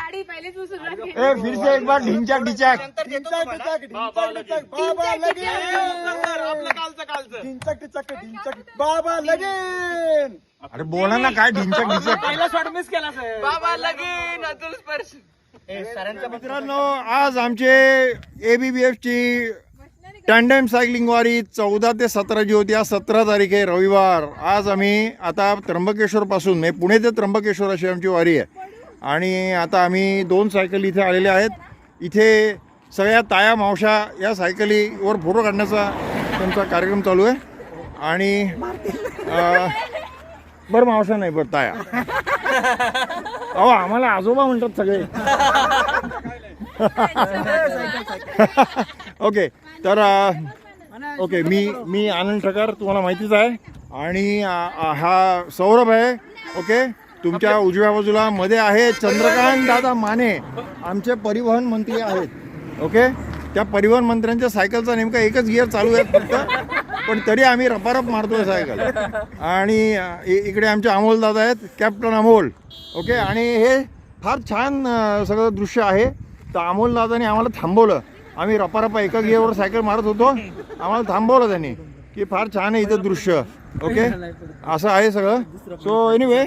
गाड़ी पहले से सुन रखी ए फिर से एक बार ढिंचक ढिंचक बाबा लगेन. अरे बोला ना काय ढिंचक ढिंचक. पहिला शॉट मिस केला सर. बाबा लगीन अतुल स्पर्श. मित्रांनो आज आमचे ABBF ची टँडेम सायकलिंग वारी 14 ते 17 जी होती. आज 17 तारीख आहे रविवार. आज आम्ही आता त्र्यंबकेश्वर पासून म्हणजे पुणे ते त्र्यंबकेश्वर अशी आमची वारी आहे. आणि आता आम्ही 2 सायकल इथे आलेले आहेत. इथे सगळ्या ताया मावशा या सायकलीवर फोटो काढण्याचा त्यांचा कार्यक्रम चालू आहे. आणि बरं मावशा नाही बरं ताया. अहो आम्हाला आजोबा म्हणतात सगळे. ओके तर ओके मी आनंद ठकार तुम्हाला माहितीच आहे. आणि हा सौरभ आहे. ओके तुमच्या उजव्या बाजूला मध्ये आहे चंद्रकांत दादा माने आमचे परिवहन मंत्री आहेत. ओके त्या परिवहन मंत्र्यांच्या सायकलचा नेमका एकच गिअर चालू आहे फक्त, पण तरी आम्ही रपारप मारतोय सायकल. आणि इकडे आमचे अमोल दादा आहेत, कॅप्टन अमोल. ओके आणि हे फार छान सगळं दृश्य आहे. तर अमोल दादाने आम्हाला थांबवलं. आम्ही रपारपा एका गिअरवर सायकल मारत होतो, आम्हाला थांबवलं त्यांनी की फार छान आहे इथं दृश्य. ओके असं आहे सगळं. सो एनिवे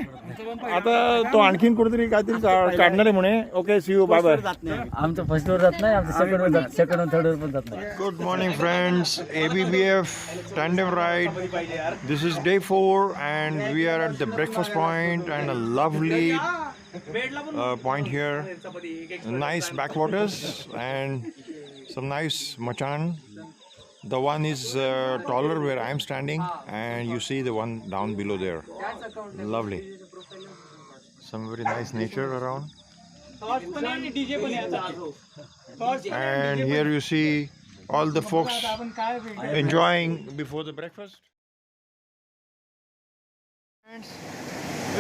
आता तो आणखीन कुठेतरी काहीतरी काढणार आहे म्हणे. Okay see you bye bye. आमचं फर्स्ट वर जात नाही, आमचं सेकंड वर जात, सेकंड वर थर्ड वर पण जात नाही. Good morning friends, ABBF tandem ride. This is day 4 and we are at the breakfast point and a lovely point here. Nice backwaters and some nice machan. The one is taller where I am standing and you see the one down below there. Lovely. Some very nice nature around. And here you see all the folks enjoying before the breakfast.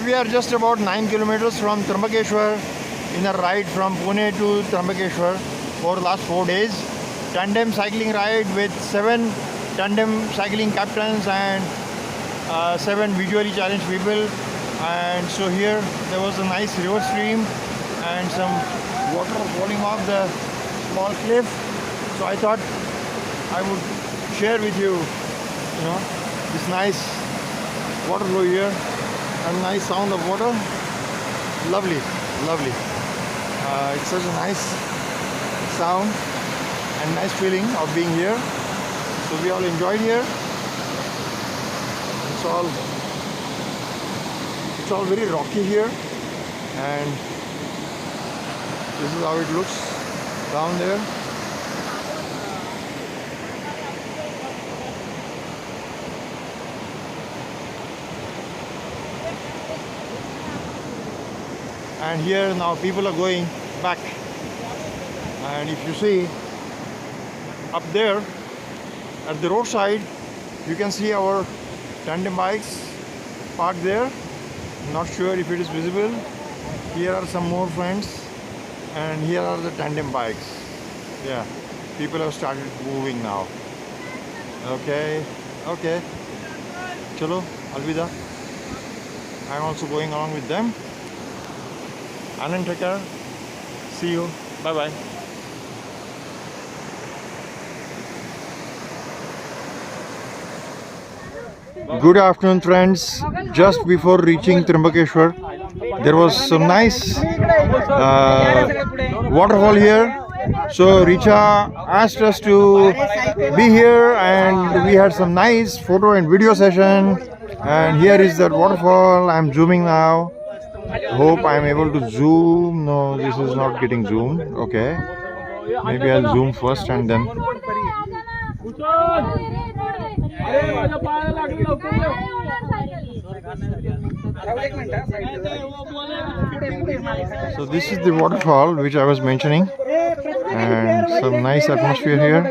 We are just about 9 kilometers from Trimbakeshwar in a ride from Pune to Trimbakeshwar for the last 4 days. Tandem cycling ride with 7 tandem cycling captains and 7 visually challenged people. And so here there was a nice river stream and some water falling off the small cliff. So I thought I would share with you, this nice water flow here and nice sound of water. Lovely, lovely. It's such a nice sound and nice feeling of being here. So we all enjoyed here. It's all very rocky here, and this is how it looks down there. And here now people are going back, and if you see up there at the roadside you can see our tandem bikes parked there. Not sure if it is visible. Here are some more friends and here are the tandem bikes. Yeah, people have started moving now. Okay chalo alvida. I'm also going along with them. Anand Thakar, see you, bye bye. Good afternoon friends. Just before reaching Trimbakeshwar there was some nice waterfall here. So Richa asked us to be here and we had some nice photo and video session. And here is that waterfall. I'm zooming now. Hope I'm able to zoom. No, this is not getting zoomed. Okay, maybe I'll zoom first and then. So this is the waterfall which I was mentioning, and some nice atmosphere here.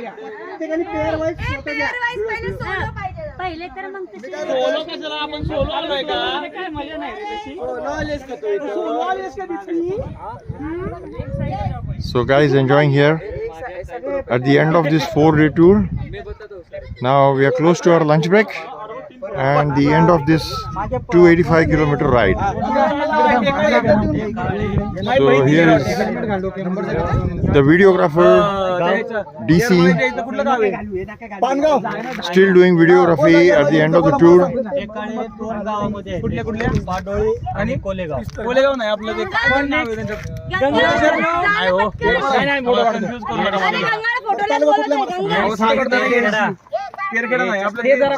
पहिले तर मग solo कशाला आपण solo आलोय का काय मजा नाही तशी सोलो आलेस का तू इथं सोलो आलेस का तिथली. So guys, enjoying here at the end of this 4-day tour. Now we are close to our lunch break and the end of this 285 kilometer ride. So here is the videographer DC still doing videography at the end of the tour. कुठल्या कुठल्या पाडोळी आणि कोलेगाव नाही आपलं ते काय पण नाव आहे त्यांचं नाही हो नाही मोठं कन्फ्यूज करू नका मला केरखेडा नाही आपलं ते जरा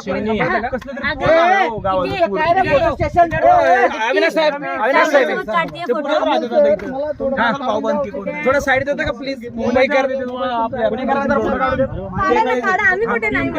कसलं तरी गावाचं अविनाश साहेब थोडं साईड देता का प्लीज मुंबईकर आम्ही कुठे नाही